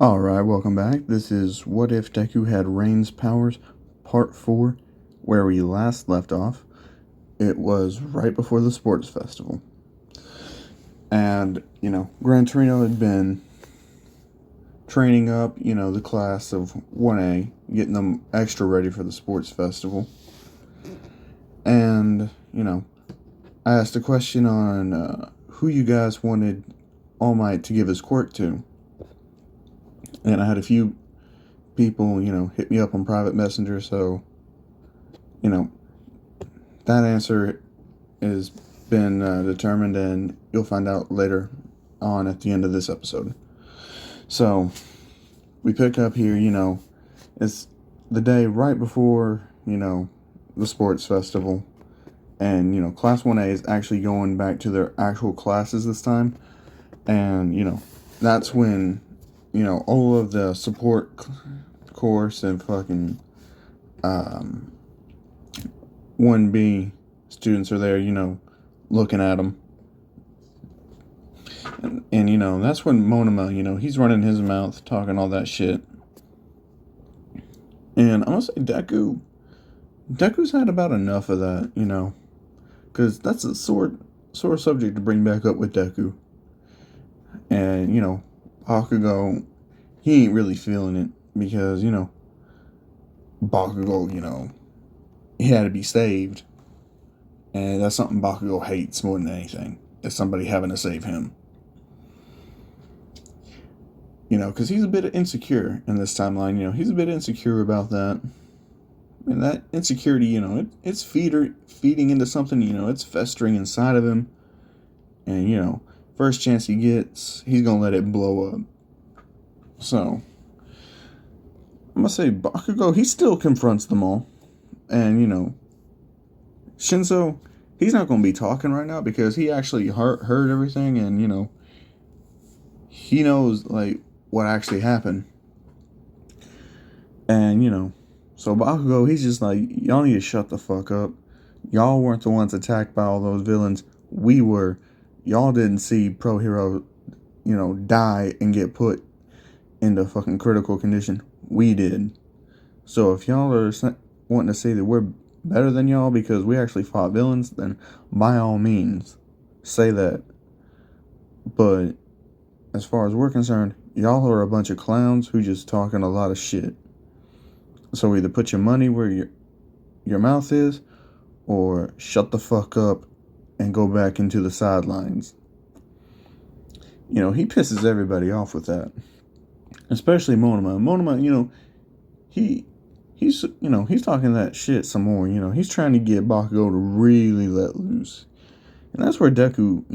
Alright, welcome back. This is What If Deku Had Rain's Powers, Part 4, where we last left off. It was right before the sports festival. And, Gran Torino had been training up, the class of 1A, getting them extra ready for the sports festival. And, I asked a question on who you guys wanted All Might to give his quirk to. And I had a few people, hit me up on private messenger, so, that answer has been determined, and you'll find out later on at the end of this episode. So, we pick up here, it's the day right before, the sports festival, and, Class 1A is actually going back to their actual classes this time, and, that's when, all of the support course and fucking 1B students are there, looking at them. And that's when Monoma, he's running his mouth, talking all that shit. And I'm gonna say Deku's had about enough of that, because that's a sore subject to bring back up with Deku. And, Bakugo, he ain't really feeling it because, Bakugo, he had to be saved. And that's something Bakugo hates more than anything, is somebody having to save him. Because he's a bit insecure in this timeline. He's a bit insecure about that. And that insecurity, it's feeding into something, it's festering inside of him. And, first chance he gets, he's going to let it blow up. So, I'm going to say Bakugo, he still confronts them all. And, Shinzo, he's not going to be talking right now because he actually heard everything, and, he knows, what actually happened. And, so Bakugo, he's just like, y'all need to shut the fuck up. Y'all weren't the ones attacked by all those villains. We were. Y'all didn't see Pro Hero, die and get put into fucking critical condition. We did. So if y'all are wanting to say that we're better than y'all because we actually fought villains, then by all means, say that. But as far as we're concerned, y'all are a bunch of clowns who just talking a lot of shit. So either put your money where your mouth is, or shut the fuck up and go back into the sidelines. He pisses everybody off with that. Especially Monoma. Monoma, he's talking that shit some more. He's trying to get Bakugo to really let loose. And that's where Deku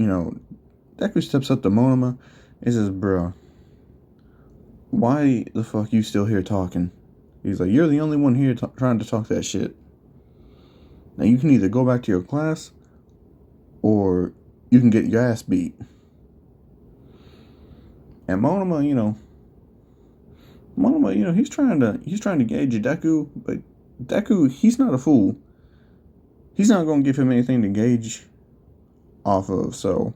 steps up to Monoma and says, bruh, why the fuck you still here talking? He's like, you're the only one here trying to talk that shit. Now you can either go back to your class, or you can get your ass beat. And Monoma, he's trying to gauge Deku, but Deku, he's not a fool. He's not going to give him anything to gauge off of. So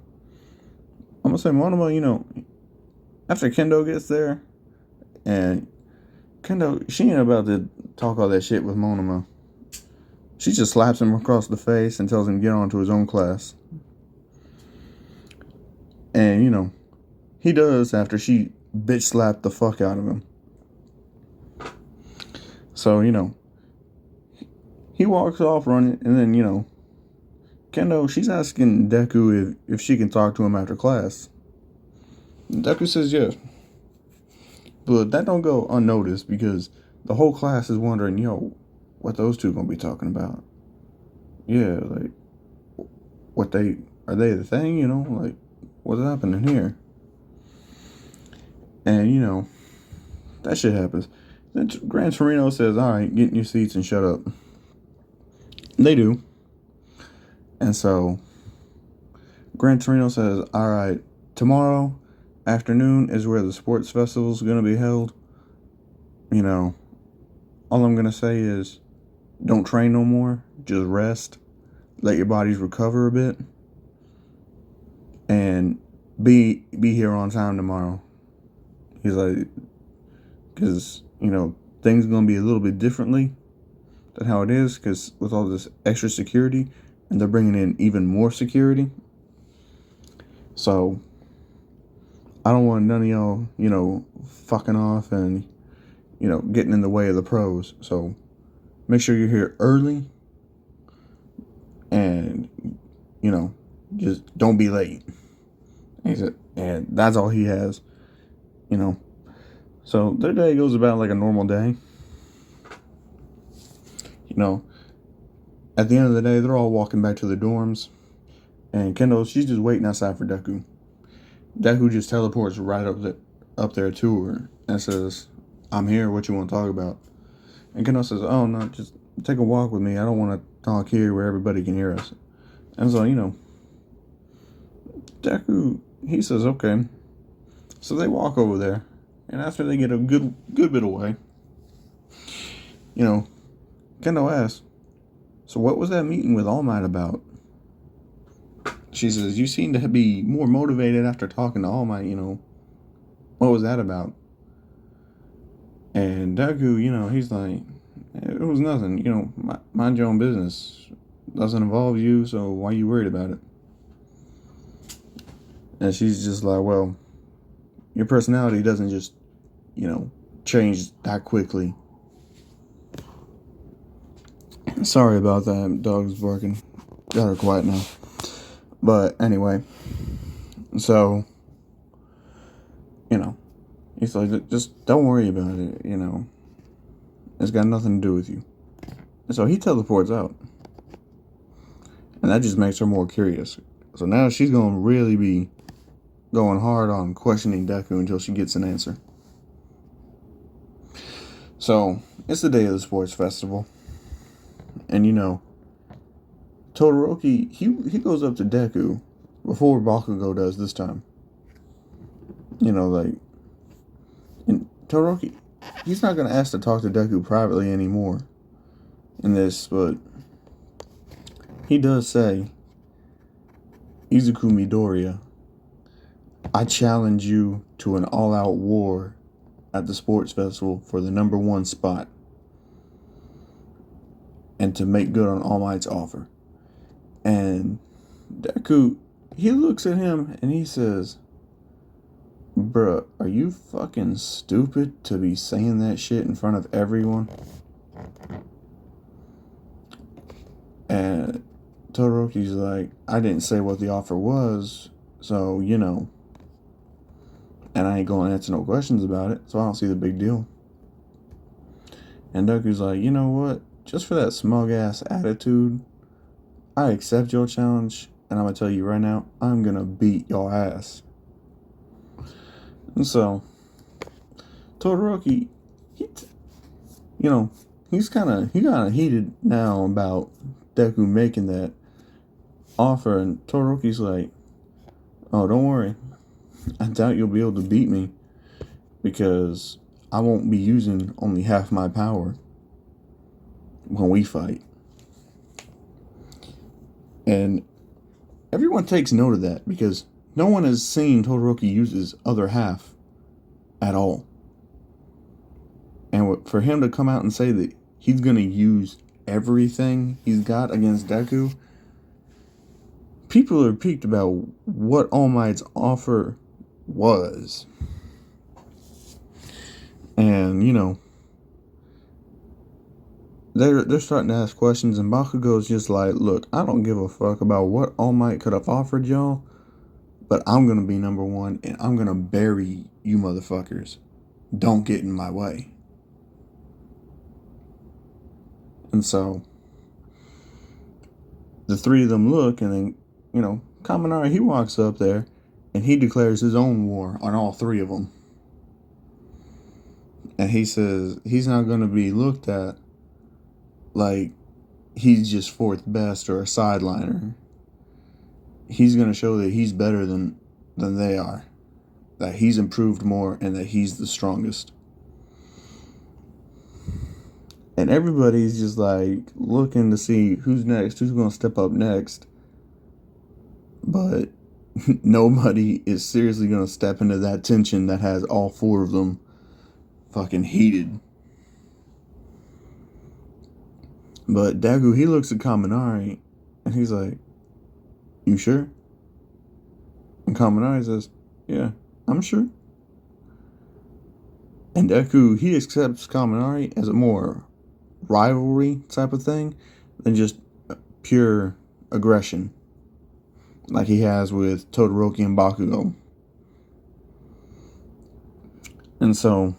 I'm gonna say Monoma, after Kendo gets there, and Kendo, she ain't about to talk all that shit with Monoma. She just slaps him across the face and tells him to get on to his own class. And, he does after she bitch slapped the fuck out of him. So, he walks off running, and then, Kendo, she's asking Deku if she can talk to him after class. And Deku says yes. But that don't go unnoticed because the whole class is wondering, what those two gonna be talking about? Yeah, are they the thing? What's happening here? And that shit happens. Then Gran Torino says, "All right, get in your seats and shut up." And they do, and so Gran Torino says, "All right, tomorrow afternoon is where the sports festival is gonna be held. All I'm gonna say is, don't train no more. Just rest. Let your bodies recover a bit. And be here on time tomorrow." He's like, because, things are going to be a little bit differently than how it is, because with all this extra security, and they're bringing in even more security. So, I don't want none of y'all, fucking off and, getting in the way of the pros. So, make sure you're here early and, just don't be late. And that's all he has, So, their day goes about like a normal day. At the end of the day, they're all walking back to their dorms. And Kendall, she's just waiting outside for Deku. Deku just teleports right up there to her and says, "I'm here. What you want to talk about?" And Kendall says, "Oh, no, just take a walk with me. I don't want to talk here where everybody can hear us." And so, Deku, he says, "Okay." So they walk over there. And after they get a good bit away, Kendall asks, "So what was that meeting with All Might about?" She says, "You seem to be more motivated after talking to All Might, What was that about?" And Deku, he's like, "It was nothing, mind your own business. Doesn't involve you, so why are you worried about it?" And she's just like, "Well, your personality doesn't just, change that quickly." Sorry about that, dog's barking. Got her quiet now. But anyway, so, he's like, "Just don't worry about it, It's got nothing to do with you." And so he teleports out. And that just makes her more curious. So now she's going to really be going hard on questioning Deku until she gets an answer. So, it's the day of the sports festival. And Todoroki, he goes up to Deku before Bakugo does this time. And Todoroki, he's not going to ask to talk to Deku privately anymore in this, but he does say, "Izuku Midoriya, I challenge you to an all-out war at the sports festival for the number 1 spot and to make good on All Might's offer." And Deku, he looks at him and he says, "Bruh, are you fucking stupid to be saying that shit in front of everyone?" And Todoroki's like, "I didn't say what the offer was, so, and I ain't going to answer no questions about it, so I don't see the big deal." And Deku's like, "You know what? Just for that smug-ass attitude, I accept your challenge, and I'm going to tell you right now, I'm going to beat your ass." And so, Todoroki, he's kind of heated now about Deku making that offer, and Todoroki's like, "Oh, don't worry. I doubt you'll be able to beat me because I won't be using only half my power when we fight." And everyone takes note of that because no one has seen Todoroki use his other half at all. And for him to come out and say that he's going to use everything he's got against Deku, people are piqued about what All Might's offer was. And, they're starting to ask questions, and Bakugo's just like, "Look, I don't give a fuck about what All Might could have offered y'all, but I'm going to be number 1, and I'm going to bury you motherfuckers. Don't get in my way." And so, the three of them look, and then, Kaminari, he walks up there, and he declares his own war on all three of them. And he says he's not going to be looked at like he's just 4th best or a sideliner. He's going to show that he's better than they are, that he's improved more, and that he's the strongest. And everybody's just like looking to see who's next, who's going to step up next. But nobody is seriously going to step into that tension that has all 4 of them fucking heated. But Deku, he looks at Kaminari and he's like, "You sure?" And Kaminari says, "Yeah, I'm sure." And Deku, he accepts Kaminari as a more rivalry type of thing than just pure aggression, like he has with Todoroki and Bakugo. And so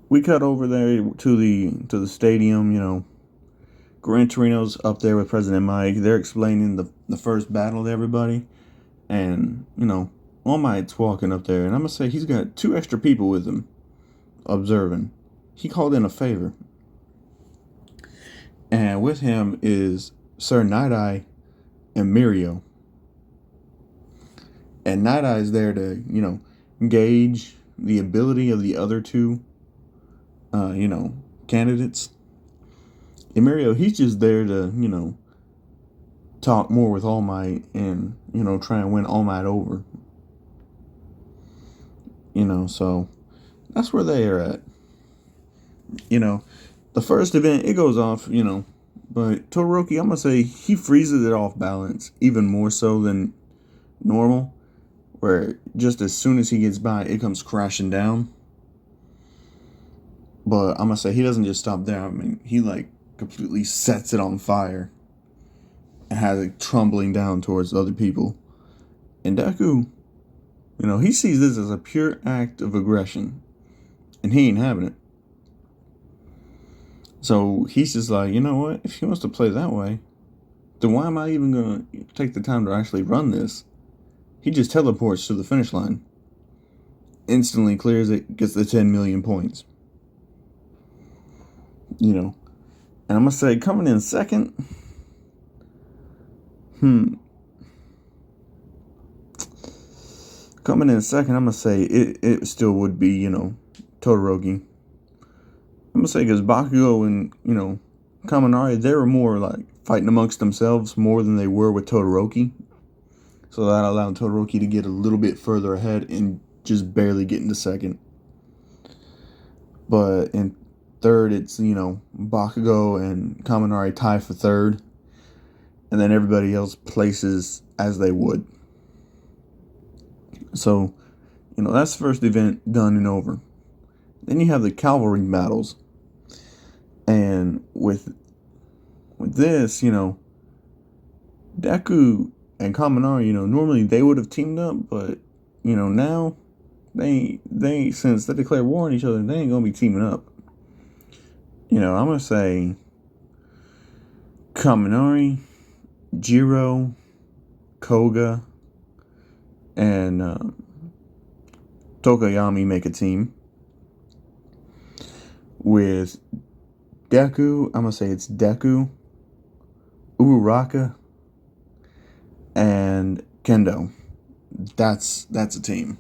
we cut over there to the stadium. Gran Torino's up there with President Mike. They're explaining the first battle to everybody, and All Might's walking up there, and I'm gonna say he's got 2 extra people with him observing. He called in a favor, and with him is Sir Night Eye and Mirio. And Night Eye is there to gauge the ability of the other 2 candidates. And Mirio, he's just there to talk more with All Might and try and win All Might over. So that's where they are at. The first event, it goes off, but Todoroki, I'm gonna say he freezes it off balance even more so than normal, where just as soon as he gets by, it comes crashing down. But I'm gonna say he doesn't just stop there. I mean, he completely sets it on fire and has it tumbling down towards other people. And Deku, he sees this as a pure act of aggression, and he ain't having it. So he's just like, you know what? If he wants to play that way, then why am I even gonna take the time to actually run this? He just teleports to the finish line, instantly clears it, gets the 10 million points. And I'm gonna say coming in second. Coming in second, I'm gonna say it still would be Todoroki. I'm gonna say because Bakugo and Kaminari, they were more like fighting amongst themselves more than they were with Todoroki. So that allowed Todoroki to get a little bit further ahead and just barely get into second. But in third, it's Bakugo and Kaminari tie for third, and then everybody else places as they would. So that's the first event done and over. Then you have the cavalry battles. And with this, Deku and Kaminari, normally they would have teamed up, but now they since they declare war on each other, they ain't gonna be teaming up. I'm gonna say Kaminari, Jiro, Koga, and Tokoyami make a team. With Deku, I'm gonna say it's Deku, Uraraka, and Kendo. That's a team.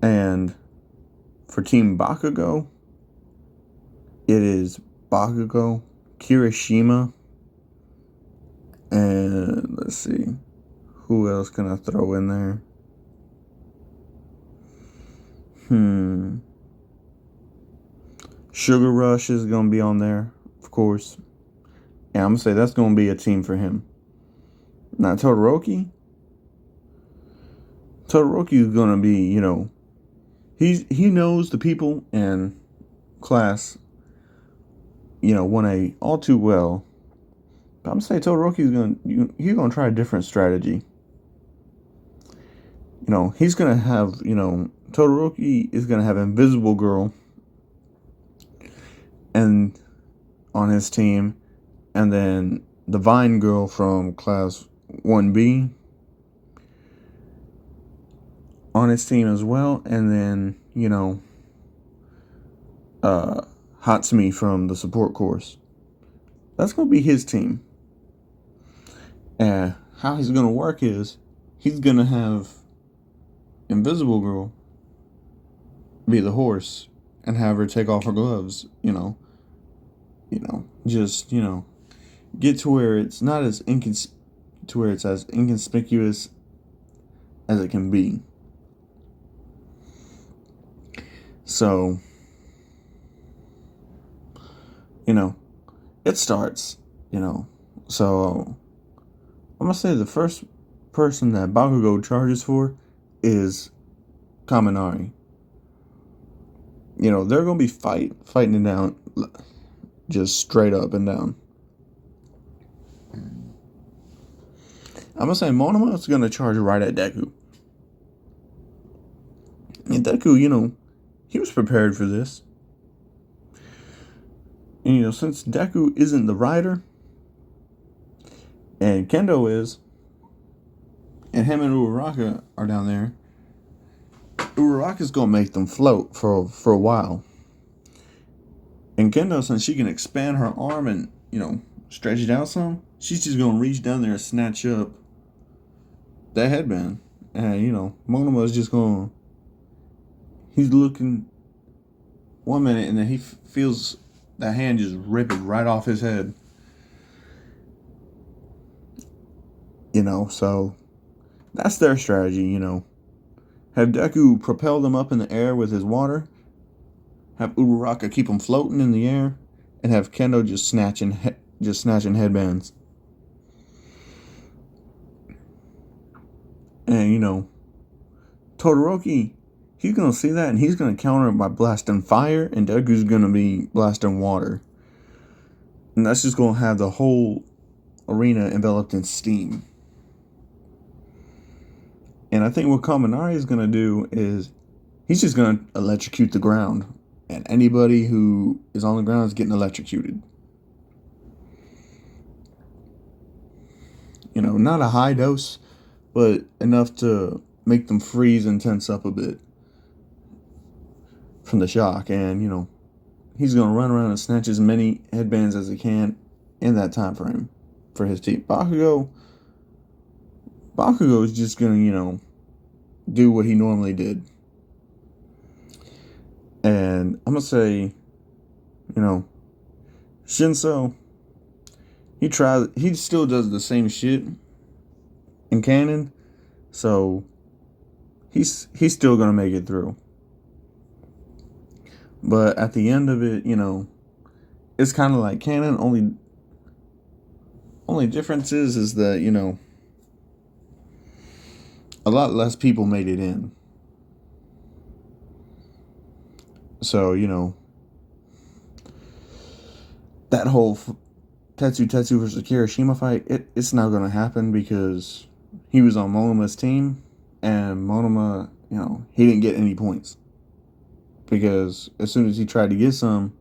And for Team Bakugo, it is Bakugo, Kirishima, and let's see, who else can I throw in there? Sugar Rush is going to be on there, of course. And I'm going to say that's going to be a team for him. Now, Todoroki is going to be, he knows the people in class, 1A all too well. But I'm going to say Todoroki he's going to try a different strategy. He's going to have, Todoroki is going to have Invisible Girl and on his team, and then the Vine Girl from class 1B on his team as well, and then Hatsumi from the support course. That's gonna be his team. And how he's gonna work is he's gonna have Invisible Girl be the horse and have her take off her gloves, just get to where it's not as as inconspicuous as it can be. So, it starts, So, I'm going to say the first person that Bakugo charges for is Kaminari. They're going to be fighting it down, just straight up and down. I'm going to say Monoma is going to charge right at Deku. And Deku, he was prepared for this. And, since Deku isn't the rider, and Kendo is, and him and Uraraka are down there, Uraraka's going to make them float for a while. And Kendo, since she can expand her arm and, stretch it out some, she's just going to reach down there and snatch up that headband. And, Monoma is just going to, he's looking one minute and then he feels that hand just rip it right off his head. So that's their strategy, Have Deku propel them up in the air with his water, have Uraraka keep them floating in the air, and have Kendo just snatching headbands. And, Todoroki, he's going to see that and he's going to counter it by blasting fire, and Deku's going to be blasting water. And that's just going to have the whole arena enveloped in steam. And I think what Kaminari is going to do is he's just going to electrocute the ground. And anybody who is on the ground is getting electrocuted. Not a high dose, but enough to make them freeze and tense up a bit from the shock. And, he's going to run around and snatch as many headbands as he can in that time frame for his team. Bakugo is just going to, do what he normally did. And I'm going to say, Shinso, he still does the same shit in canon. So he's still going to make it through. But at the end of it, it's kind of like canon. Only difference is that, a lot less people made it in. So, that whole Tetsu versus Kirishima fight, it's not going to happen because he was on Monoma's team, and Monoma, he didn't get any points. Because as soon as he tried to get some,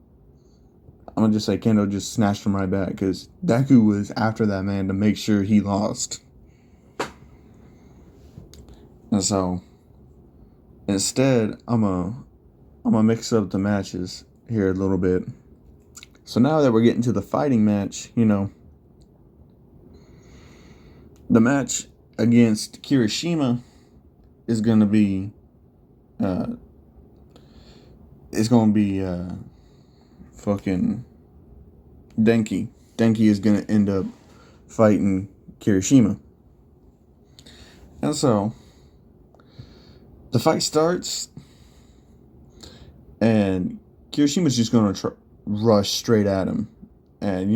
I'm going to just say Kendo just snatched him right back, because Deku was after that man to make sure he lost. And so, instead, I'm gonna mix up the matches here a little bit. So now that we're getting to the fighting match, the match against Kirishima is gonna be, fucking Denki. Denki is gonna end up fighting Kirishima. And so, the fight starts, and Kirishima's just going to rush straight at him. And,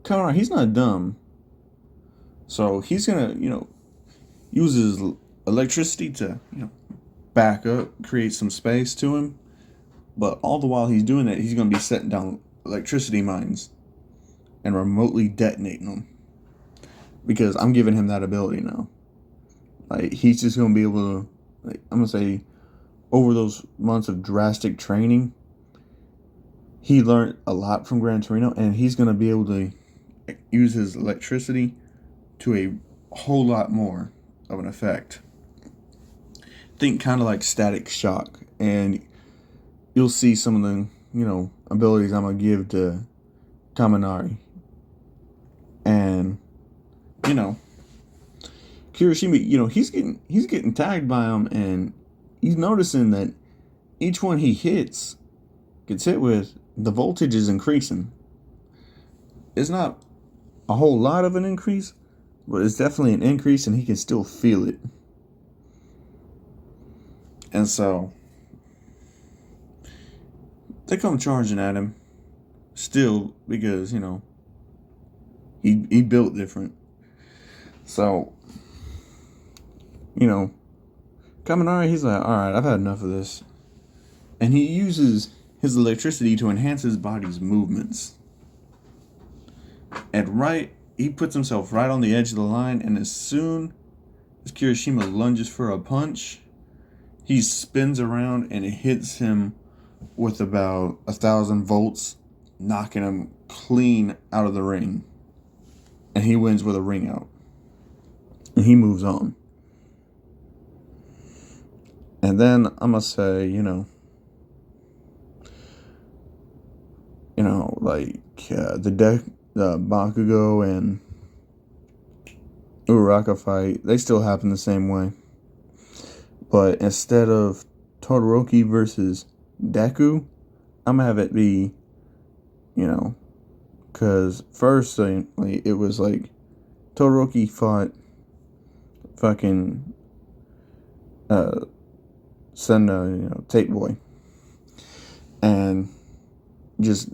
Kaminari, he's not dumb. So he's going to, use his electricity to, back up, create some space to him. But all the while he's doing it, he's going to be setting down electricity mines and remotely detonating them. Because I'm giving him that ability now. Like, he's just going to be able to, I'm going to say, over those months of drastic training, he learned a lot from Gran Torino, and he's going to be able to use his electricity to a whole lot more of an effect. Think kind of like static shock, and you'll see some of the, abilities I'm going to give to Kaminari. And, Kirishima, he's getting tagged by him, and he's noticing that each one he gets hit with, the voltage is increasing. It's not a whole lot of an increase, but it's definitely an increase, and he can still feel it. And so, they come charging at him. Still, because, he built different. So, Kaminari, he's like, alright, I've had enough of this. And he uses his electricity to enhance his body's movements. And he puts himself right on the edge of the line, and as soon as Kirishima lunges for a punch, he spins around and it hits him with about 1,000 volts, knocking him clean out of the ring. And he wins with a ring out. And he moves on. And then I'm going to say, the Bakugo and Uraraka fight, they still happen the same way. But instead of Todoroki versus Deku, I'm going to have it be, because first, it was like Todoroki fought fucking Senda, Tape Boy, and just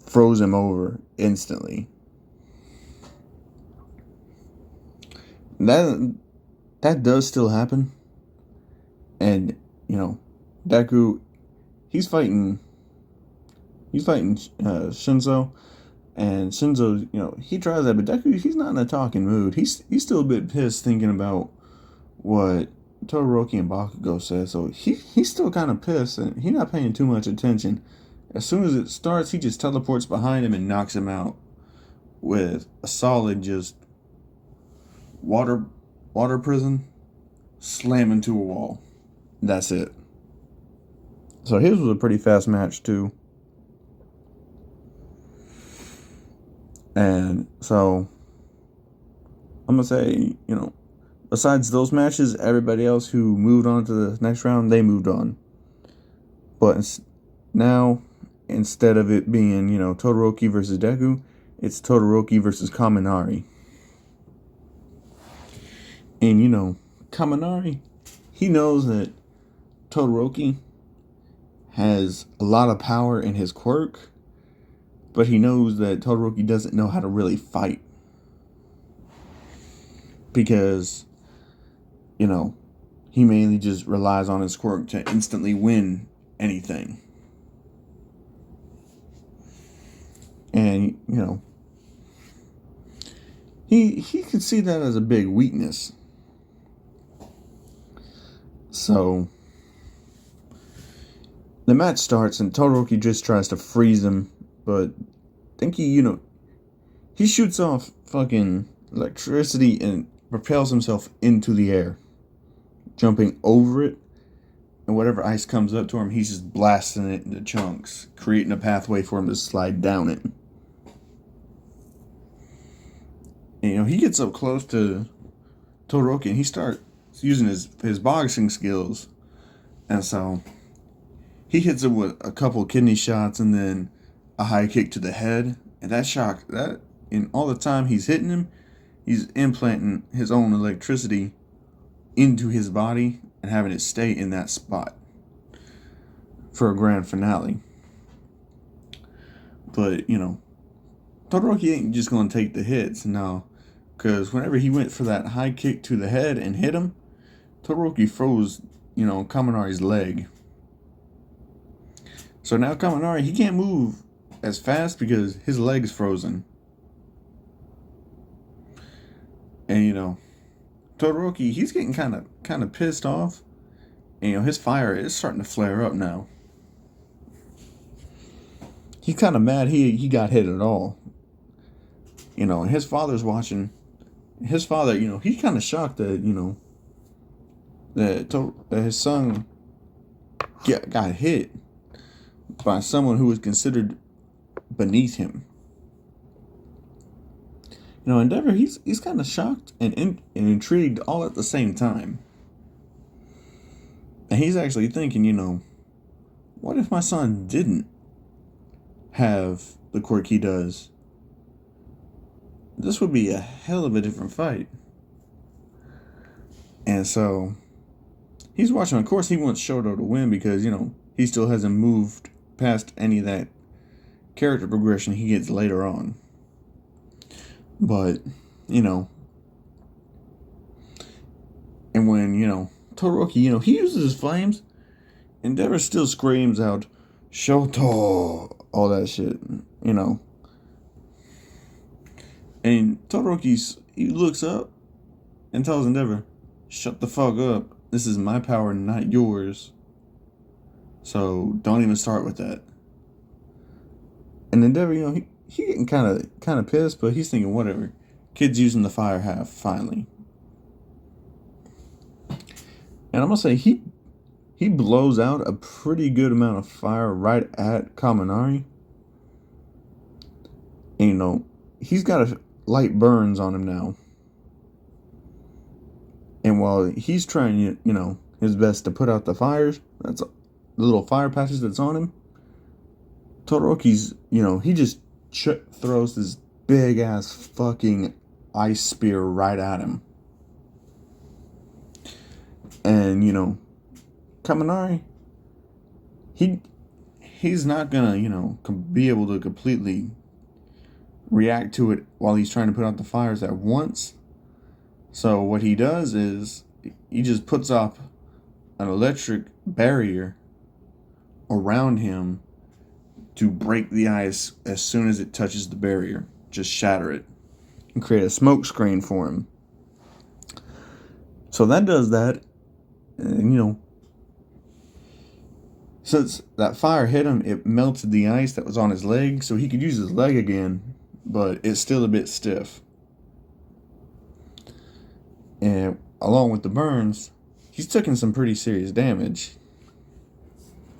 froze him over instantly. That does still happen. And, Deku, he's fighting Shinzo, and Shinzo, he tries that, but Deku, he's not in a talking mood. He's still a bit pissed thinking about what Todoroki and Bakugo said, so he's still kind of pissed, and he's not paying too much attention. As soon as it starts, he just teleports behind him and knocks him out with a solid just water prison, slam into a wall. That's it. So his was a pretty fast match too. And so I'm going to say, besides those matches, everybody else who moved on to the next round, they moved on. But now, instead of it being, Todoroki versus Deku, it's Todoroki versus Kaminari. And, Kaminari, he knows that Todoroki has a lot of power in his quirk, but he knows that Todoroki doesn't know how to really fight. Because, he mainly just relies on his quirk to instantly win anything. And, he can see that as a big weakness. So, the match starts and Todoroki just tries to freeze him, but I think he shoots off fucking electricity and propels himself into the air, jumping over it, and whatever ice comes up to him, he's just blasting it into chunks, creating a pathway for him to slide down it. And, he gets up close to Todoroki and he starts using his boxing skills, and so he hits him with a couple kidney shots and then a high kick to the head, and in all the time he's hitting him, he's implanting his own electricity into his body and having it stay in that spot for a grand finale. But, Todoroki ain't just going to take the hits, no. Because whenever he went for that high kick to the head and hit him, Todoroki froze, Kaminari's leg. So now Kaminari, he can't move as fast because his leg's frozen. And, Todoroki, he's getting kind of pissed off. And, his fire is starting to flare up now. He's kind of mad he got hit at all. And his father's watching. His father, he's kind of shocked that, that his son got hit by someone who was considered beneath him. Endeavor, he's kind of shocked and intrigued all at the same time. And he's actually thinking, what if my son didn't have the quirk he does? This would be a hell of a different fight. And so, he's watching. Of course, he wants Shoto to win because, he still hasn't moved past any of that character progression he gets later on. But, you know, and when, Todoroki, he uses his flames, Endeavor still screams out, Shoto, all that shit, And he looks up and tells Endeavor, shut the fuck up. This is my power, not yours. So don't even start with that. And Endeavor, he getting kind of pissed, but he's thinking, whatever. Kid's using the fire half, finally. And I'm going to say, he blows out a pretty good amount of fire right at Kaminari. And, he's got a light burns on him now. And while he's trying, his best to put out the fires, that's the little fire patches that's on him, Todoroki's, he just throws this big ass fucking ice spear right at him. And, Kaminari, he's not gonna, be able to completely react to it while he's trying to put out the fires at once. So what he does is he just puts up an electric barrier around him to break the ice as soon as it touches the barrier. Just shatter it and create a smoke screen for him. So that does that. And, since that fire hit him, it melted the ice that was on his leg, so he could use his leg again, but it's still a bit stiff. And along with the burns, he's taking some pretty serious damage.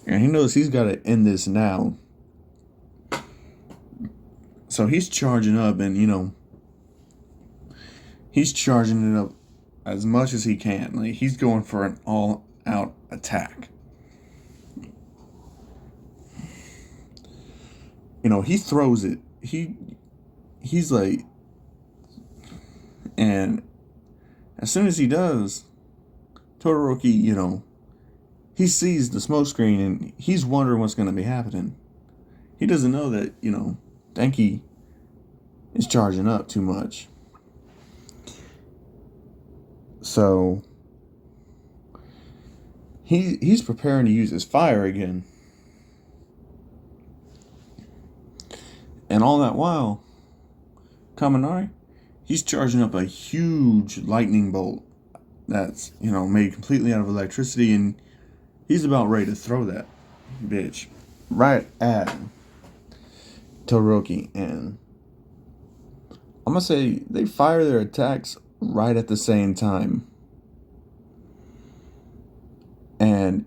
And he knows he's got to end this now. So he's charging up and, he's charging it up as much as he can. Like, he's going for an all-out attack. He throws it. He's like, and as soon as he does, Todoroki, he sees the smoke screen and he's wondering what's going to be happening. He doesn't know that, Denki is charging up too much. So he's preparing to use his fire again. And all that while, Kaminari, he's charging up a huge lightning bolt that's, made completely out of electricity, and he's about ready to throw that bitch right at Todoroki. And I'm going to say they fire their attacks right at the same time. And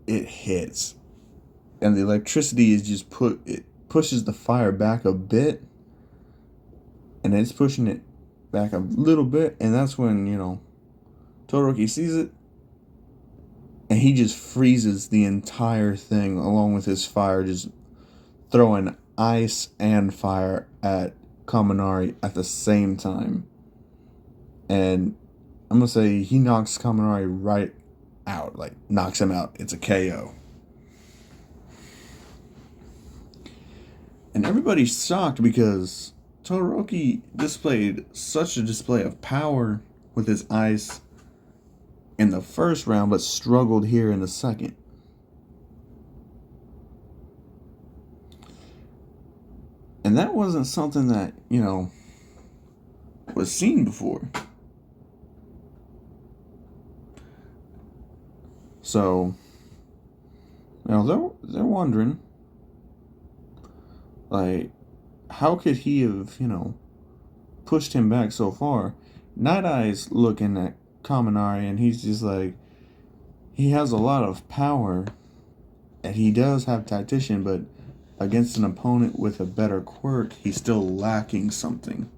it hits. And the electricity is just it pushes the fire back a bit. And it's pushing it back a little bit. And that's when, Todoroki sees it. And he just freezes the entire thing along with his fire, just throwing ice and fire at Kaminari at the same time. And I'm going to say he knocks Kaminari right out. Like, knocks him out. It's a KO. And everybody's shocked because Todoroki displayed such a display of power with his ice in the first round, but struggled here in the second. And that wasn't something that, was seen before. So, they're wondering, like, how could he have, pushed him back so far? Night Eye's looking at Kaminari, and he's just like, he has a lot of power, and he does have tactician, but against an opponent with a better quirk, he's still lacking something.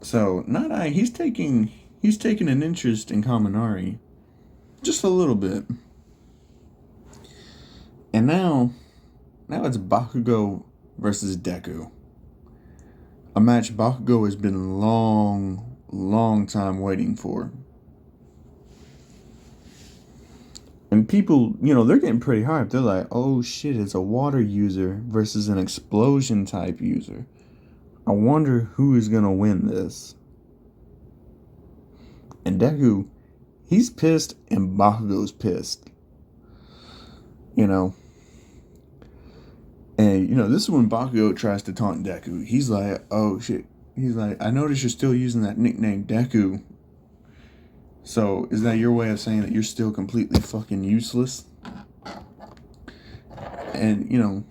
So Night Eye, he's taking an interest in Kaminari, just a little bit. And now it's Bakugo versus Deku. A match Bakugo has been long time waiting for. And And people, they're getting pretty hyped. They're like, oh shit, it's a water user versus an explosion type user. I wonder who is going to win this. And Deku, he's pissed and Bakugo's pissed. And, this is when Bakugo tries to taunt Deku. He's like, oh shit. He's like, I noticed you're still using that nickname Deku. So, is that your way of saying that you're still completely fucking useless? And,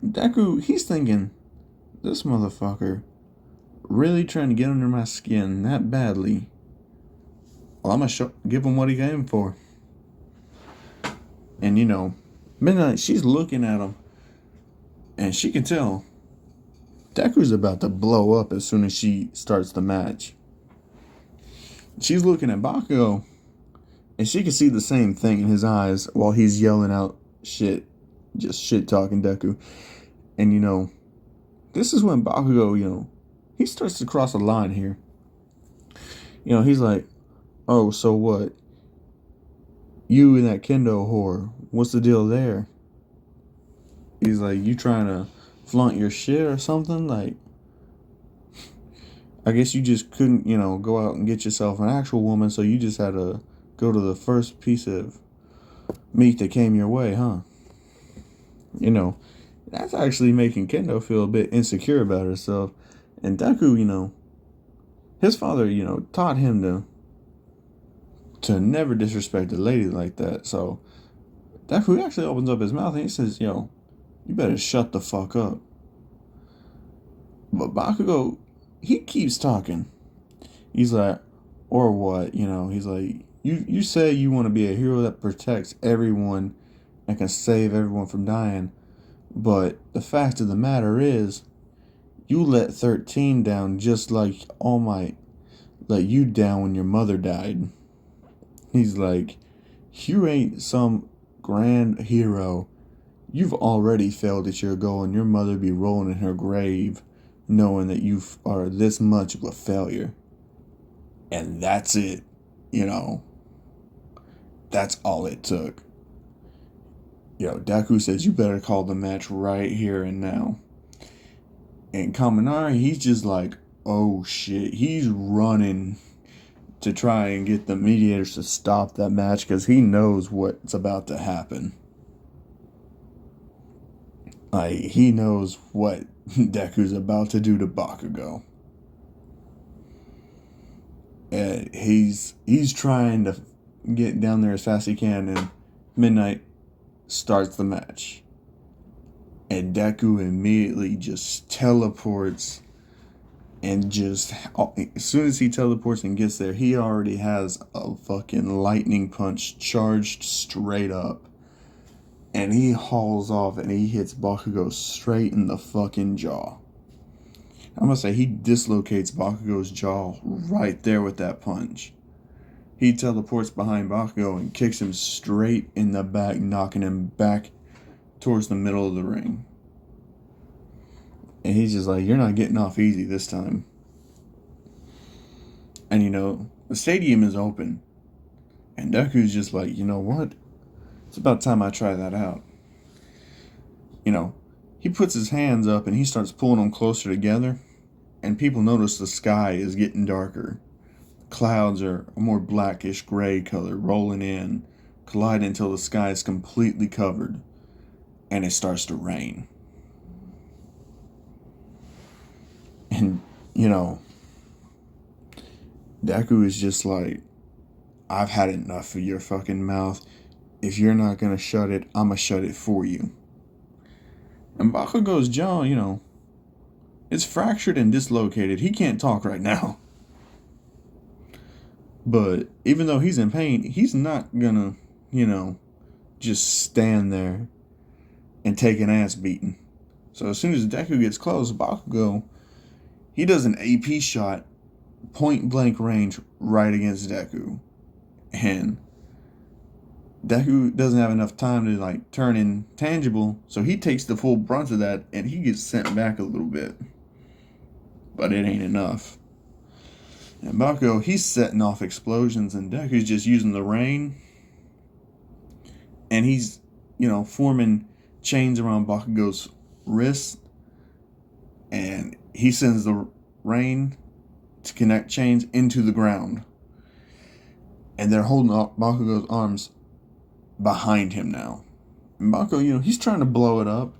Deku, he's thinking, this motherfucker really trying to get under my skin that badly. Well, I'm gonna give him what he came for. And, Midnight, she's looking at him. And she can tell Deku's about to blow up as soon as she starts the match. She's looking at Bakugo, and she can see the same thing in his eyes while he's yelling out shit, just shit talking Deku. And this is when Bakugo, he starts to cross a line here. He's like, oh, so what? You and that kendo whore, what's the deal there? He's like, you trying to flaunt your shit or something? Like, I guess you just couldn't, go out and get yourself an actual woman, so you just had to go to the first piece of meat that came your way, huh? That's actually making Kendo feel a bit insecure about herself. And Deku, his father, taught him to never disrespect a lady like that. So Deku actually opens up his mouth and he says, you better shut the fuck up. But Bakugo, he keeps talking. He's like, or what? He's like, you say you want to be a hero that protects everyone and can save everyone from dying. But the fact of the matter is, you let 13 down just like All Might let you down when your mother died. He's like, you ain't some grand hero. You've already failed at your goal, and your mother be rolling in her grave knowing that you are this much of a failure. And that's it. That's all it took. Deku says, you better call the match right here and now. And Kaminari, he's just like, oh shit. He's running to try and get the mediators to stop that match because he knows what's about to happen. Like, he knows what Deku's about to do to Bakugo. And he's trying to get down there as fast as he can, and Midnight starts the match. And Deku immediately just teleports, and just as soon as he teleports and gets there, he already has a fucking lightning punch charged straight up. And he hauls off and he hits Bakugo straight in the fucking jaw. I'm gonna say he dislocates Bakugo's jaw right there with that punch. He teleports behind Bakugo and kicks him straight in the back, knocking him back towards the middle of the ring. And he's just like, you're not getting off easy this time. And the stadium is open. And Deku's just like, you know what? It's about time I try that out. He puts his hands up and he starts pulling them closer together. And people notice the sky is getting darker. Clouds are a more blackish gray color rolling in, colliding until the sky is completely covered. And it starts to rain. And, Deku is just like, I've had enough of your fucking mouth. If you're not going to shut it, I'm going to shut it for you. And Bakugo's jaw, it's fractured and dislocated. He can't talk right now. But even though he's in pain, he's not going to, just stand there and take an ass beating. So as soon as Deku gets close, Bakugo, he does an AP shot, point blank range, right against Deku. And Deku doesn't have enough time to turn intangible, so he takes the full brunt of that and he gets sent back a little bit. But it ain't enough. And Bakugo, he's setting off explosions and Deku's just using the rain and he's, forming chains around Bakugo's wrist, and he sends the rain to connect chains into the ground. And they're holding up Bakugo's arms behind him now. And Bakugo, he's trying to blow it up,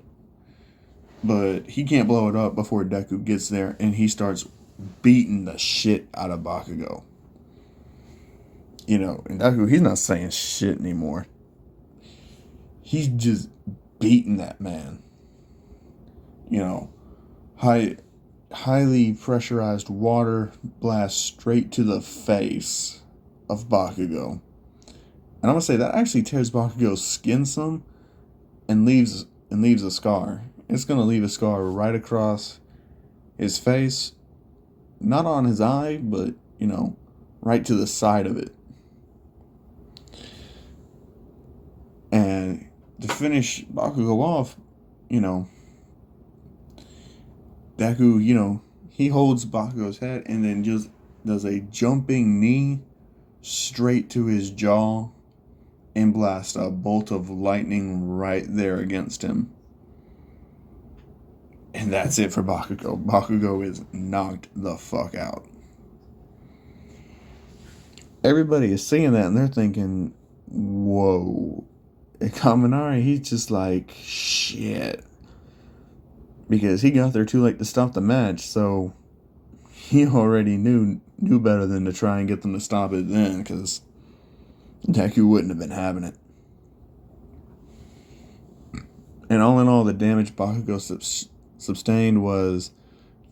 but he can't blow it up before Deku gets there, and he starts beating the shit out of Bakugo. And Deku, he's not saying shit anymore. He's just beating that man. Highly pressurized water blast straight to the face of Bakugo. And I'm gonna say that actually tears Bakugo's skin some and leaves a scar. It's gonna leave a scar right across his face, not on his eye, but right to the side of it. And to finish Bakugo off, Deku, he holds Bakugo's head and then just does a jumping knee straight to his jaw and blasts a bolt of lightning right there against him. And that's it for Bakugo. Bakugo is knocked the fuck out. Everybody is seeing that and they're thinking, whoa. And Kaminari, he's just like, shit. Because he got there too late to stop the match, so he already knew better than to try and get them to stop it then, because Deku wouldn't have been having it. And all in all, the damage Bakugo sustained was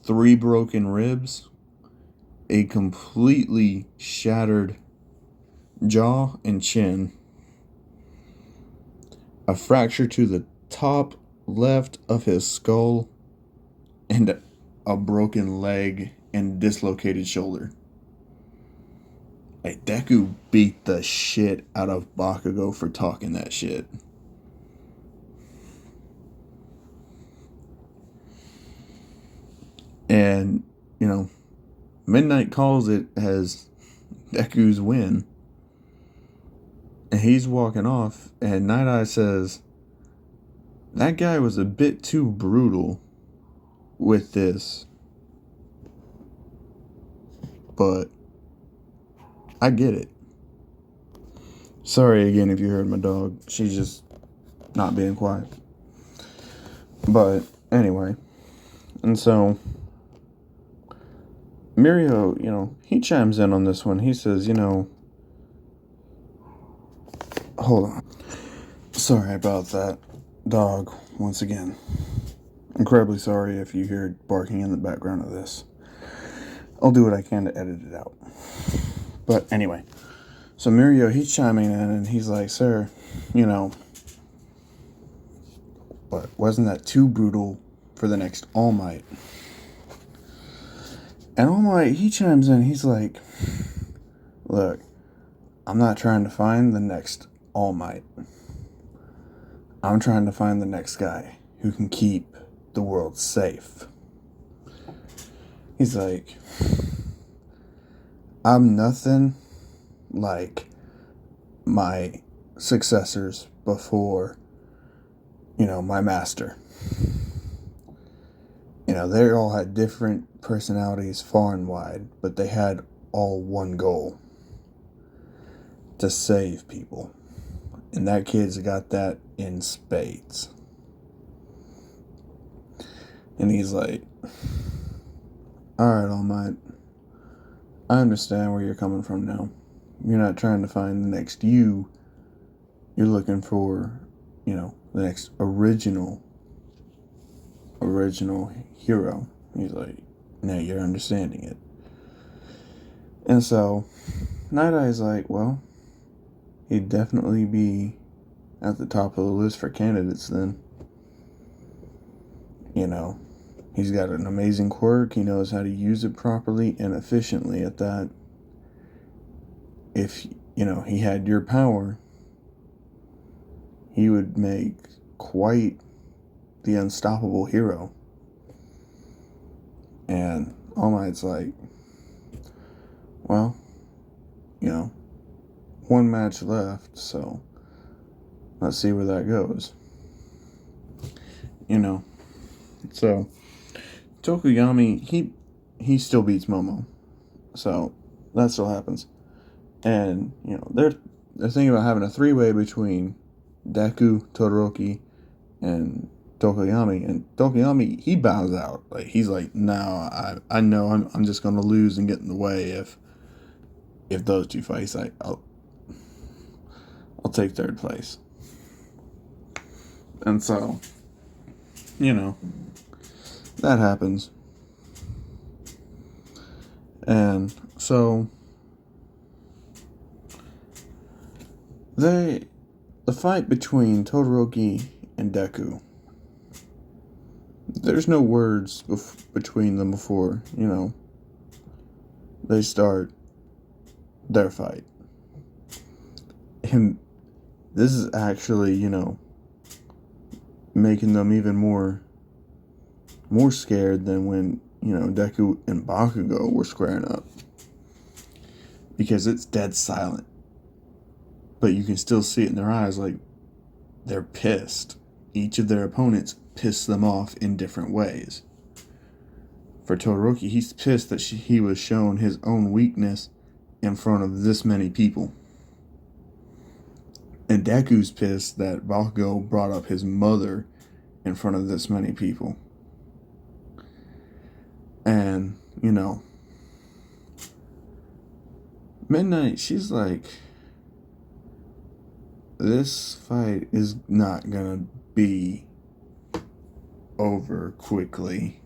3 broken ribs, a completely shattered jaw and chin, a fracture to the top left of his skull, and a broken leg and dislocated shoulder. Like, Deku beat the shit out of Bakugo for talking that shit. And, Midnight calls it as Deku's win. And he's walking off, and Night Eye says, that guy was a bit too brutal with this. But I get it. Sorry again if you heard my dog. She's just not being quiet. But anyway. And so Mirio, he chimes in on this one. He says, hold on. Sorry about that dog once again. Incredibly sorry if you hear barking in the background of this. I'll do what I can to edit it out. But anyway, so Mirio, he's chiming in and he's like, sir, but wasn't that too brutal for the next All Might? And All Might, he chimes in, he's like, look, I'm not trying to find the next All Might. I'm trying to find the next guy who can keep the world safe. He's like, I'm nothing like my successors before, my master. They all had different personalities far and wide, but they had all one goal: to save people. And that kid's got that in spades. And he's like, alright, All Might, I understand where you're coming from now. You're not trying to find the next you. You're looking for, the next original hero. He's like, now you're understanding it. And so Night Eye's like, well, he'd definitely be at the top of the list for candidates then. He's got an amazing quirk. He knows how to use it properly and efficiently at that. If, he had your power, he would make quite the unstoppable hero. And All Might's like, well, one match left, so let's see where that goes. You know, so Tokuyami, he still beats Momo, so that still happens. And you know, they're thinking about having a three-way between Deku, Todoroki, and Tokoyami. And Tokoyami, he bows out. Like, he's like, no, I know I'm just gonna lose and get in the way if those two fights. I'll take third place. And so, you know, that happens. And so the fight between Todoroki and Deku, there's no words between them before, you know, they start their fight. And this is actually, you know, making them even more scared than when, you know, Deku and Bakugo were squaring up. Because it's dead silent. But you can still see it in their eyes, like, they're pissed. Each of their opponents pissed them off in different ways. For Todoroki, he's pissed that he was shown his own weakness in front of this many people. And Deku's pissed that Bakugo brought up his mother in front of this many people. And, you know, Midnight, she's like, this fight is not gonna be over quickly.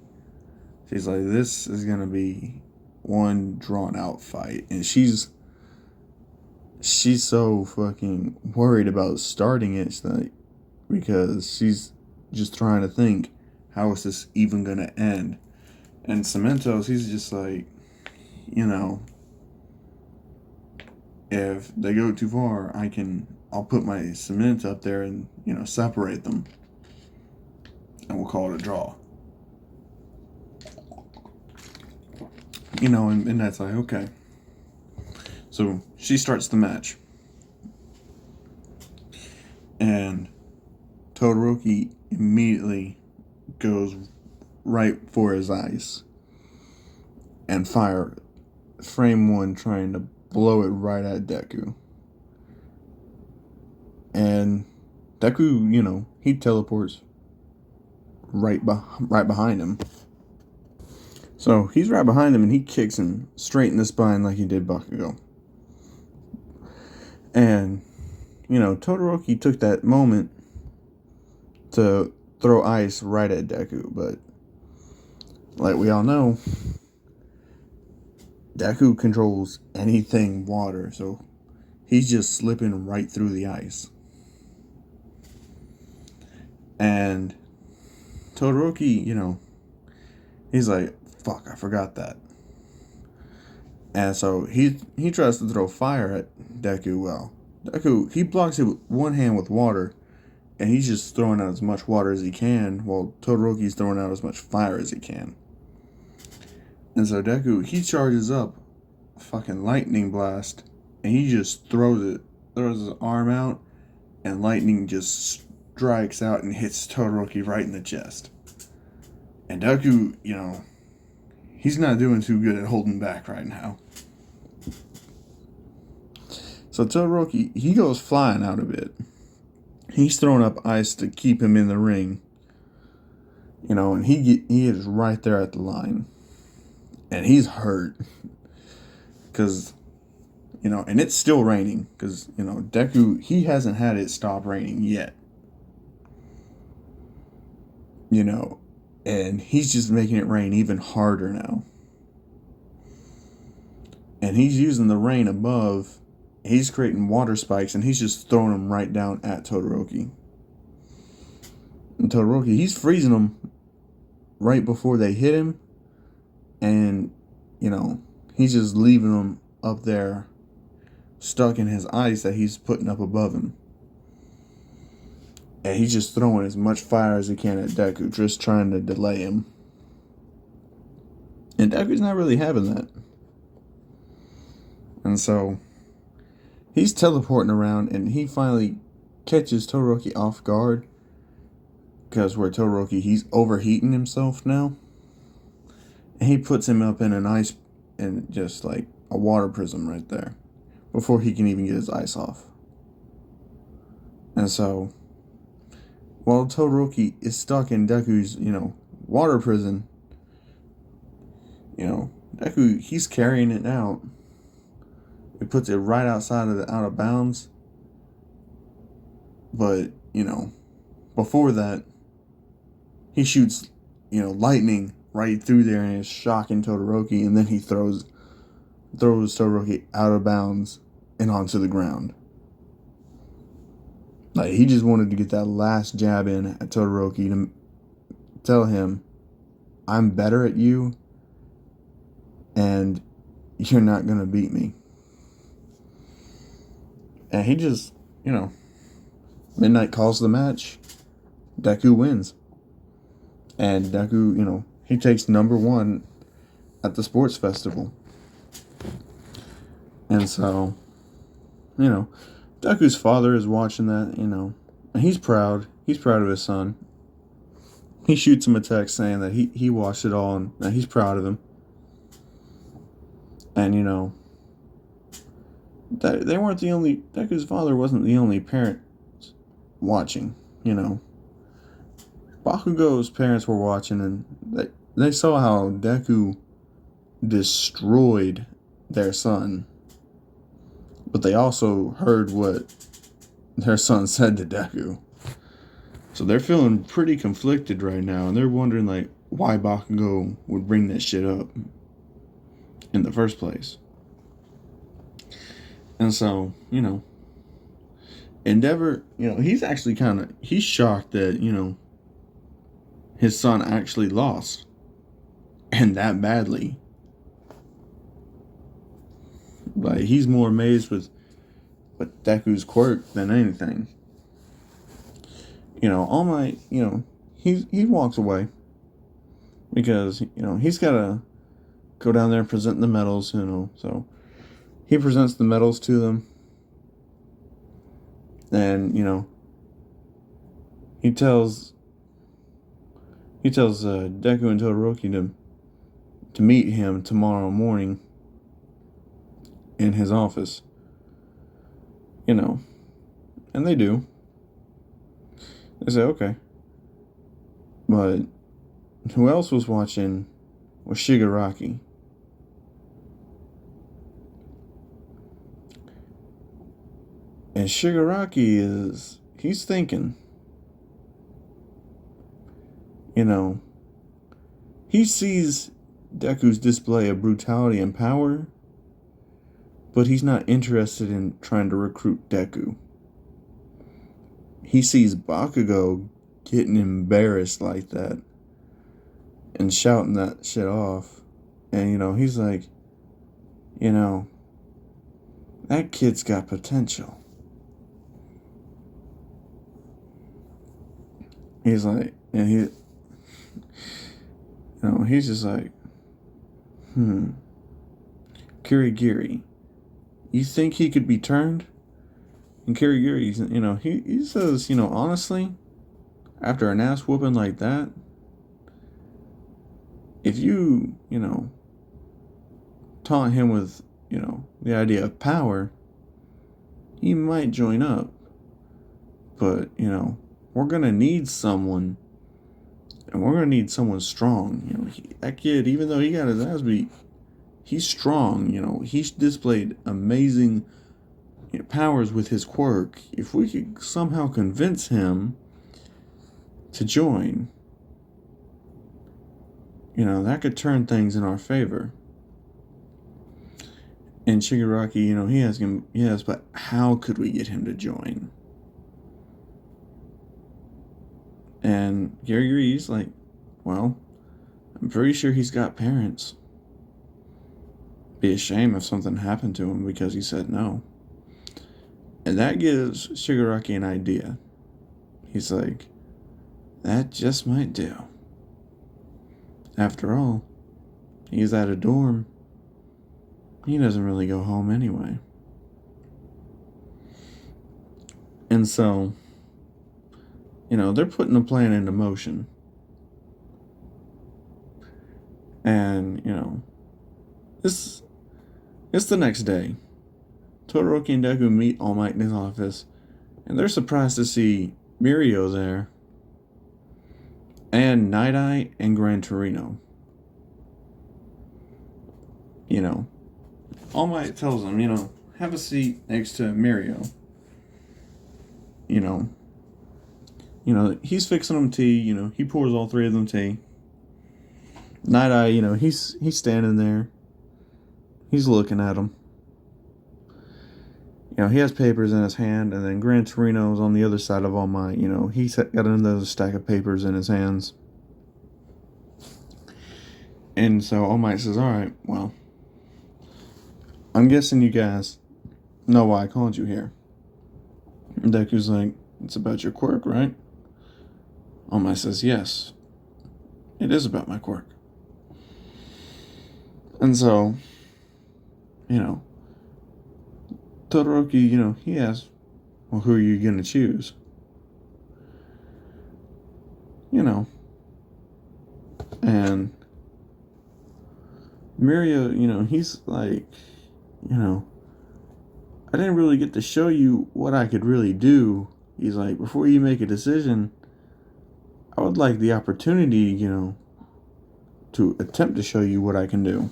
She's like, this is gonna be one drawn out fight. And she's so fucking worried about starting it, like, because she's just trying to think, how is this even gonna end? And Cementos, he's just like, you know, if they go too far, I'll put my cement up there and, you know, separate them. And we'll call it a draw. You know, and that's like, okay. So she starts the match. And Todoroki immediately goes right for his ice. And frame one, trying to blow it right at Deku. And Deku, you know, he teleports right behind him. So he's right behind him and he kicks him straight in the spine like he did Bakugo. And, you know, Todoroki took that moment to throw ice right at Deku, but like we all know, Deku controls anything water, so he's just slipping right through the ice. And Todoroki, you know, he's like, fuck, I forgot that. And so he tries to throw fire at Deku. Well, Deku, he blocks it with one hand with water, and he's just throwing out as much water as he can, while Todoroki's throwing out as much fire as he can. And so Deku, he charges up a fucking lightning blast, and he just throws his arm out, and lightning just strikes out and hits Todoroki right in the chest. And Deku, you know, he's not doing too good at holding back right now. So Todoroki, he goes flying out a bit. He's throwing up ice to keep him in the ring. You know, and he is right there at the line. And he's hurt. Because, you know, and it's still raining. Because, you know, Deku, he hasn't had it stop raining yet. You know, and he's just making it rain even harder now. And he's using the rain above. He's creating water spikes, and he's just throwing them right down at Todoroki. And Todoroki, he's freezing them right before they hit him. And, you know, he's just leaving them up there, stuck in his ice that he's putting up above him. And he's just throwing as much fire as he can at Deku, just trying to delay him. And Deku's not really having that. And so he's teleporting around, and he finally catches Todoroki off guard. Because where Todoroki, he's overheating himself now. And he puts him up in an ice, in just like a water prism right there. Before he can even get his ice off. And so, while Todoroki is stuck in Deku's, water prison, Deku, he's carrying it out. He puts it right outside of out of bounds. But, before that, he shoots, lightning right through there and is shocking Todoroki, and then he throws Todoroki out of bounds and onto the ground. Like, he just wanted to get that last jab in at Todoroki to tell him, I'm better at you, and you're not going to beat me. And he just, Midnight calls the match. Deku wins. And Deku, he takes number 1 at the sports festival. And so, Deku's father is watching that, and he's proud. He's proud of his son. He shoots him a text saying that he watched it all and that he's proud of him. And, they weren't the only, Deku's father wasn't the only parent watching, Bakugo's parents were watching, and they saw how Deku destroyed their son. But they also heard what their son said to Deku. So they're feeling pretty conflicted right now, and they're wondering, like, why Bakugo would bring that shit up in the first place. And so, Endeavor, he's actually he's shocked that, his son actually lost. And that badly. Like, he's more amazed with Deku's quirk than anything. All Might, he walks away. Because, he's got to go down there and present the medals, so he presents the medals to them. And, he tells Deku and Todoroki to meet him tomorrow morning in his office. And they do. They say, okay. But who else was watching was Shigaraki. And Shigaraki he's thinking. He sees Deku's display of brutality and power, but he's not interested in trying to recruit Deku. He sees Bakugo getting embarrassed like that and shouting that shit off. And, he's like, that kid's got potential. He's like, and he's just like, Kirigiri, you think he could be turned? And Kirigiri, he says, honestly, after an ass whooping like that, if you, taunt him with, the idea of power, he might join up. But, we're going to need someone, and we're going to need someone strong. That kid, even though he got his ass beat, he's strong. He's displayed amazing powers with his quirk. If we could somehow convince him to join, that could turn things in our favor. And Shigaraki, he asks him, yes, but how could we get him to join? And Kirigiri's like, well, I'm pretty sure he's got parents. Be a shame if something happened to him because he said no. And that gives Shigaraki an idea. He's like, that just might do. After all, he's at a dorm. He doesn't really go home anyway. And so, they're putting a plan into motion. And, it's the next day. Todoroki and Deku meet All Might in his office, and they're surprised to see Mirio there, and Night Eye and Gran Torino. All Might tells them, have a seat next to Mirio. He's fixing them tea, he pours all three of them tea. Night Eye, he's standing there. He's looking at him. He has papers in his hand, and then Gran Torino's on the other side of All Might. He's got another stack of papers in his hands. And so All Might says, all right, well, I'm guessing you guys know why I called you here. And Deku's like, it's about your quirk, right? All Might says, yes, it is about my quirk. And so, Todoroki, he asks, well, who are you going to choose? And Mirio, he's like, I didn't really get to show you what I could really do. He's like, before you make a decision, I would like the opportunity, to attempt to show you what I can do.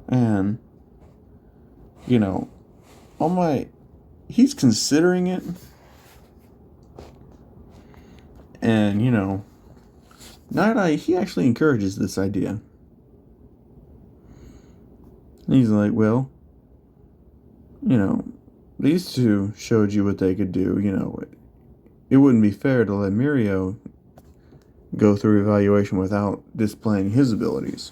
And, All Might, he's considering it. And, Night Eye, he actually encourages this idea. And he's like, well, these two showed you what they could do. It wouldn't be fair to let Mirio go through evaluation without displaying his abilities.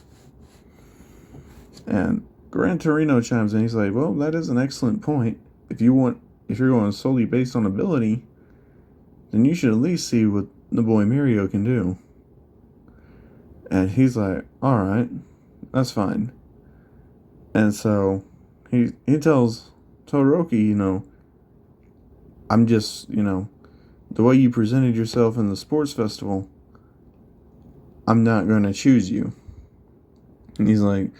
And Gran Torino chimes in. He's like, well, that is an excellent point. If you're going solely based on ability, then you should at least see what the boy Mirio can do. And he's like, all right, that's fine. And so he tells Todoroki, I'm just, the way you presented yourself in the sports festival, I'm not going to choose you. And he's like,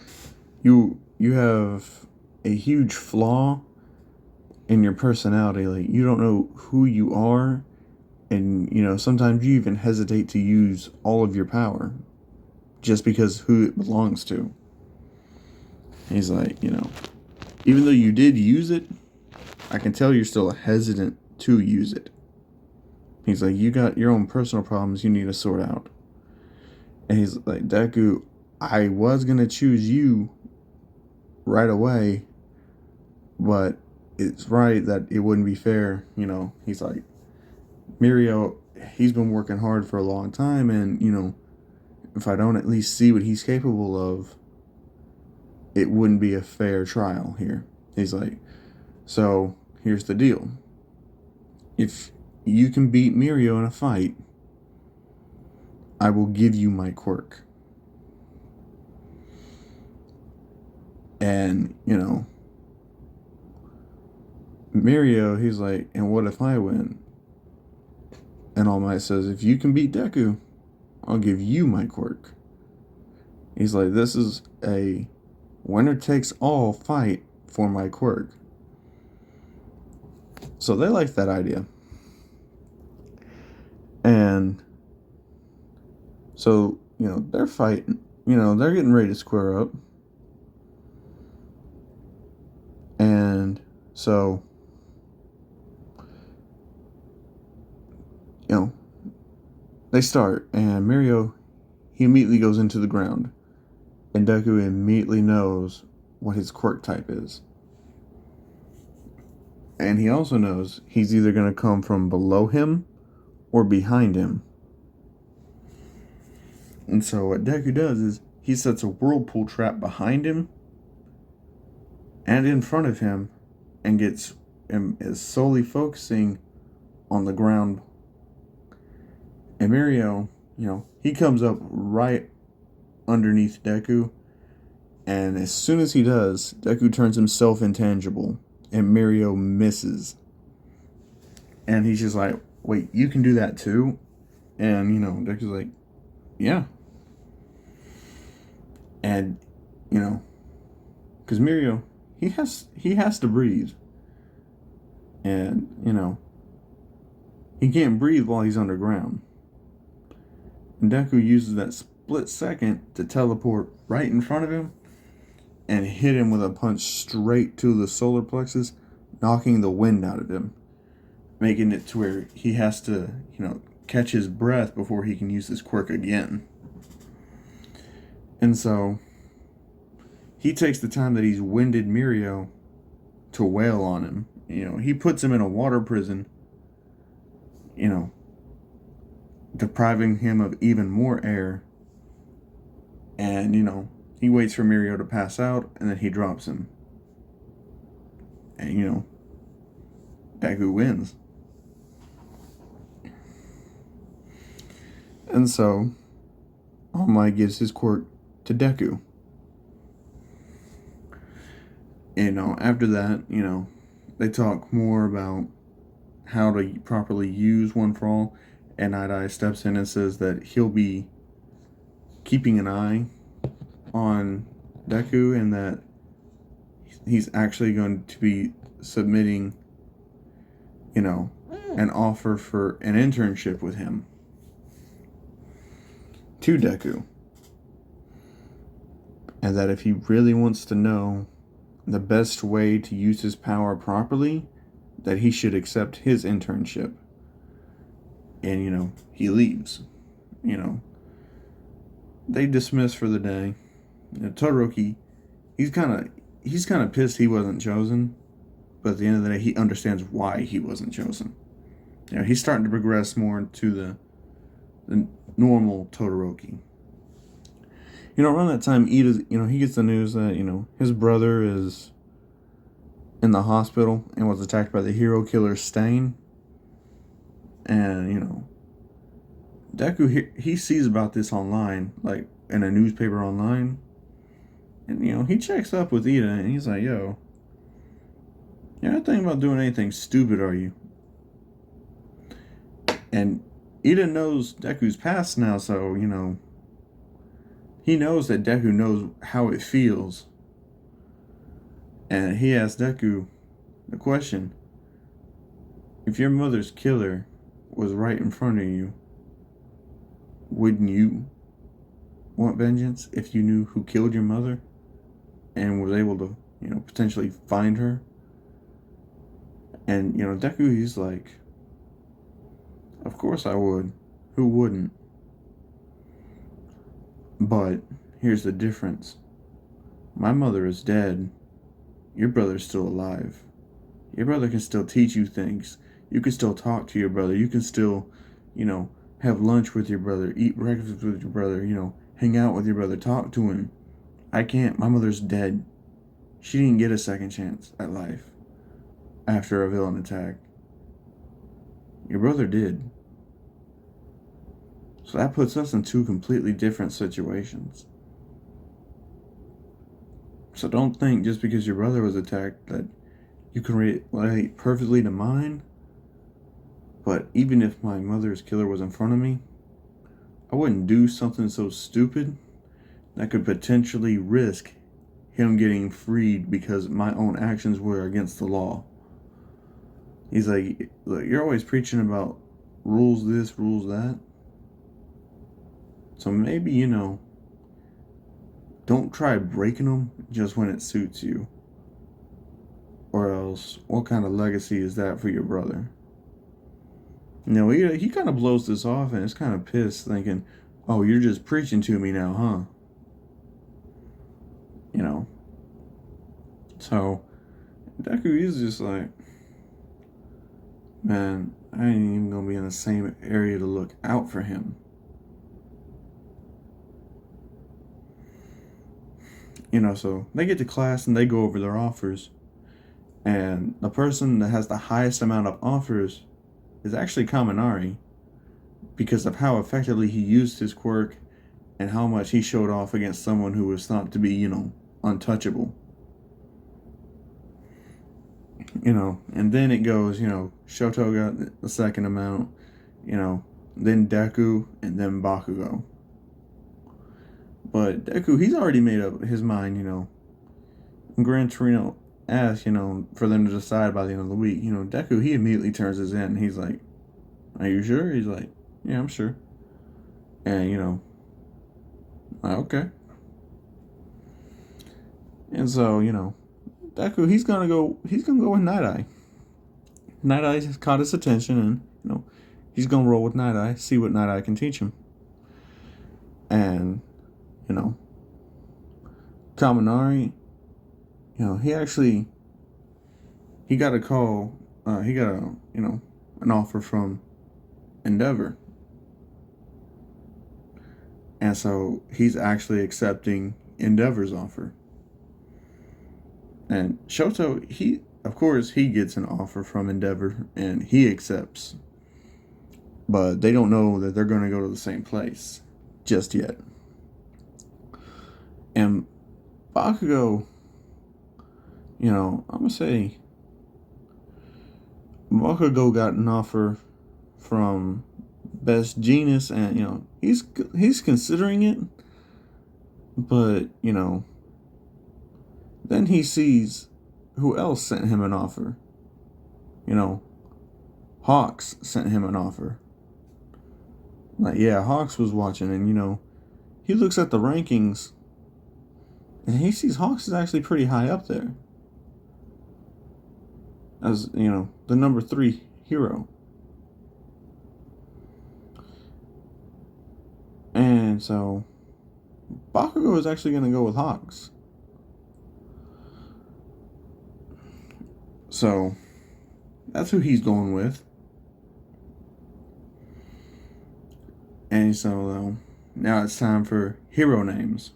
you have a huge flaw in your personality. Like, you don't know who you are. And, sometimes you even hesitate to use all of your power just because who it belongs to. He's like, even though you did use it, I can tell you're still hesitant to use it. He's like, you got your own personal problems you need to sort out. And he's like, Deku, I was going to choose you right away, but it's right that it wouldn't be fair. He's like, Mirio, he's been working hard for a long time, and, if I don't at least see what he's capable of, it wouldn't be a fair trial here. He's like, so here's the deal. If you can beat Mirio in a fight, I will give you my quirk. And, Mirio, he's like, and what if I win? And All Might says, if you can beat Deku, I'll give you my quirk. He's like, this is a winner takes all fight for my quirk. So they like that idea. And so, they're fighting. They're getting ready to square up. And so, they start. And Mirio, he immediately goes into the ground. And Deku immediately knows what his quirk type is. And he also knows he's either going to come from below him or behind him. And so what Deku does is he sets a whirlpool trap behind him and in front of him and is solely focusing on the ground. And Mirio, he comes up right underneath Deku. And as soon as he does, Deku turns himself intangible. and Mirio misses. And he's just like, wait, you can do that too? And, Deku's like, yeah. And, because Mirio, he has to breathe. And, he can't breathe while he's underground. And Deku uses that split second to teleport right in front of him and hit him with a punch straight to the solar plexus, knocking the wind out of him, making it to where he has to, catch his breath before he can use his quirk again. And so he takes the time that he's winded Mirio to wail on him. He puts him in a water prison, depriving him of even more air. And, he waits for Mirio to pass out, and then he drops him. And, Deku wins. And so, All Might gives his quirk to Deku. After that, they talk more about how to properly use One for All, and Night Eye steps in and says that he'll be keeping an eye on Deku and that he's actually going to be submitting, an offer for an internship with him to Deku. And that if he really wants to know the best way to use his power properly, that he should accept his internship. And, he leaves. They dismiss for the day. Todoroki, he's kind of pissed he wasn't chosen, but at the end of the day, he understands why he wasn't chosen. He's starting to progress more into the normal Todoroki. Around that time, Ida's, he gets the news that, his brother is in the hospital and was attacked by the hero killer Stain. And, Deku, he sees about this online, like in a newspaper online. And, he checks up with Ida and he's like, yo, you're not thinking about doing anything stupid, are you? And Ida knows Deku's past now, so, he knows that Deku knows how it feels. And he asks Deku the question, if your mother's killer was right in front of you, wouldn't you want vengeance if you knew who killed your mother and was able to, potentially find her? And, Deku, he's like, of course I would. Who wouldn't? But here's the difference. My mother is dead. Your brother's still alive. Your brother can still teach you things. You can still talk to your brother. You can still, have lunch with your brother, eat breakfast with your brother, hang out with your brother, talk to him. I can't. My mother's dead. She didn't get a second chance at life after a villain attack. Your brother did. So that puts us in two completely different situations. So don't think just because your brother was attacked that you can relate perfectly to mine. But even if my mother's killer was in front of me, I wouldn't do something so stupid that could potentially risk him getting freed because my own actions were against the law. He's like, look, you're always preaching about rules this, rules that. So maybe, don't try breaking them just when it suits you. Or else, what kind of legacy is that for your brother? He kind of blows this off and is kind of pissed, thinking, oh, you're just preaching to me now, huh? So, Deku is just like, man, I ain't even gonna be in the same area to look out for him. So they get to class and they go over their offers. And the person that has the highest amount of offers is actually Kaminari, because of how effectively he used his quirk and how much he showed off against someone who was thought to be, untouchable. You know, and then it goes, you know, Shoto got the second amount, you know, then Deku, and then Bakugo. But Deku, he's already made up his mind, you know. Gran Torino asked, you know, for them to decide by the end of the week. You know, Deku, he immediately turns his in. He's like, "Are you sure?" He's like, "Yeah, I'm sure." And, you know, okay. And so, you know, Deku, he's gonna go with Night Eye. Night Eye has caught his attention, and, you know, he's gonna roll with Night Eye, see what Night Eye can teach him. And, you know, Kaminari, you know, he got a call, he got a, you know, an offer from Endeavor. And so he's actually accepting Endeavor's offer. And Shoto, of course, he gets an offer from Endeavor and he accepts. But they don't know that they're going to go to the same place just yet. And Bakugo, you know, I'm going to say Bakugo got an offer from Best Genius, and, you know, he's considering it. But, you know, then he sees who else sent him an offer. You know, Hawks sent him an offer. Like, yeah, Hawks was watching, and, you know, he looks at the rankings, and he sees Hawks is actually pretty high up there. As, you know, the number 3 hero. And so, Bakugo is actually going to go with Hawks. So, that's who he's going with. And so, now it's time for hero names.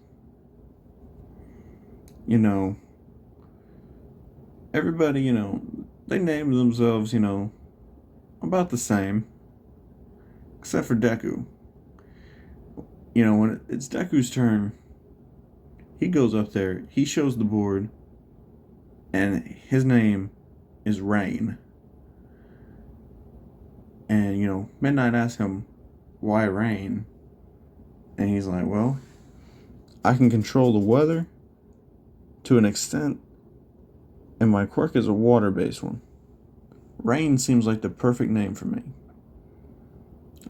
You know, everybody, you know, they name themselves, you know, about the same. Except for Deku. You know, when it's Deku's turn, he goes up there, he shows the board, and his name is Rain. And, you know, Midnight asks him, why rain? And he's like, well, I can control the weather to an extent, and my quirk is a water-based one. Rain seems like the perfect name for me.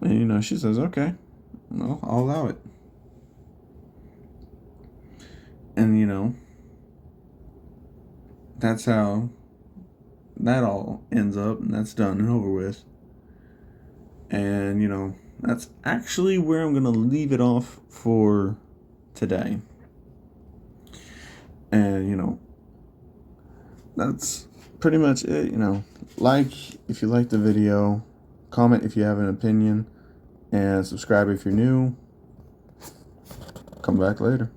And, you know, she says, okay, well, I'll allow it. And, you know, that's how that all ends up, and that's done and over with. And, you know, that's actually where I'm going to leave it off for today. And, you know, that's pretty much it. You know, like if you like the video, comment if you have an opinion, and subscribe if you're new. Come back later.